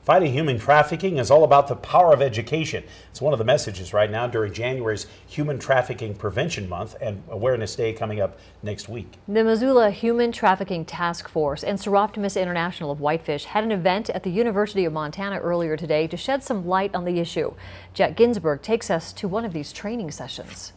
Fighting human trafficking is all about the power of education. It's one of the messages right now during January's Human Trafficking Prevention Month and Awareness Day coming up next week. The Missoula Human Trafficking Task Force and Soroptimist International of Whitefish had an event at the University of Montana earlier today to shed some light on the issue. Jack Ginsburg takes us to one of these training sessions.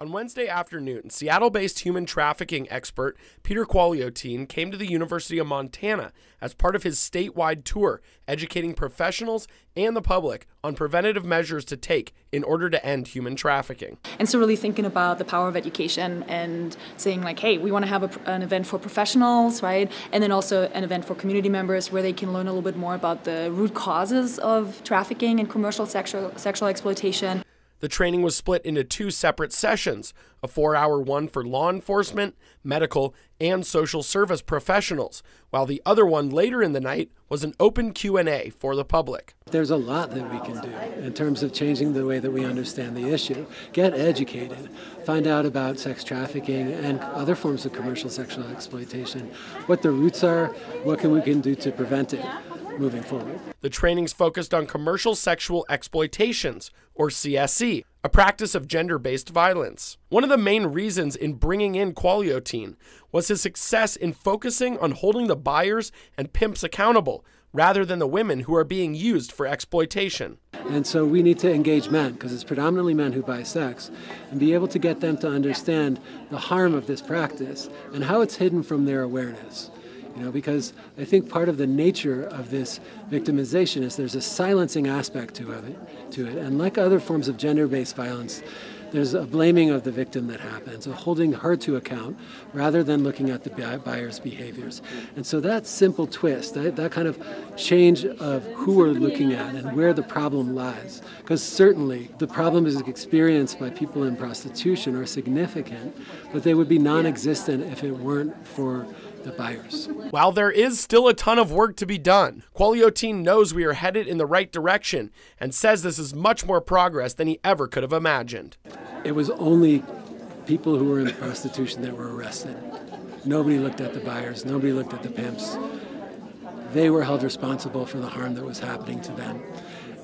On Wednesday afternoon, Seattle-based human trafficking expert Peter Qualiotin came to the University of Montana as part of his statewide tour, educating professionals and the public on preventative measures to take in order to end human trafficking. And so really thinking about the power of education and saying like, hey, we want to have an event for professionals, right? And then also an event for community members where they can learn a little bit more about the root causes of trafficking and commercial sexual exploitation. The training was split into two separate sessions, a 4-hour one for law enforcement, medical, and social service professionals, while the other one later in the night was an open Q&A for the public. There's a lot that we can do in terms of changing the way that we understand the issue. Get educated, find out about sex trafficking and other forms of commercial sexual exploitation, what the roots are, what we can do to prevent it moving forward. The training's focused on commercial sexual exploitations, or CSE, a practice of gender-based violence. One of the main reasons in bringing in Qualiotin was his success in focusing on holding the buyers and pimps accountable, rather than the women who are being used for exploitation. And so we need to engage men, because it's predominantly men who buy sex, and be able to get them to understand the harm of this practice and how it's hidden from their awareness. Because I think part of the nature of this victimization is there's a silencing aspect to it. And like other forms of gender-based violence, there's a blaming of the victim that happens, a holding her to account rather than looking at the buyer's behaviors. And so that simple twist, that kind of change of who we're looking at and where the problem lies, because certainly the problem is experienced by people in prostitution are significant, but they would be non-existent if it weren't for the buyers. While there is still a ton of work to be done, Qualiotin knows we are headed in the right direction and says this is much more progress than he ever could have imagined. It was only people who were in prostitution that were arrested. Nobody looked at the buyers, nobody looked at the pimps. They were held responsible for the harm that was happening to them.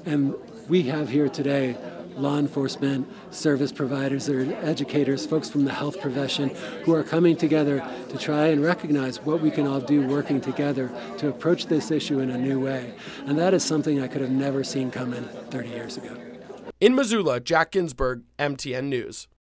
And we have here today law enforcement, service providers, or educators, folks from the health profession who are coming together to try and recognize what we can all do working together to approach this issue in a new way. And that is something I could have never seen coming 30 years ago. In Missoula, Jack Ginsburg, MTN News.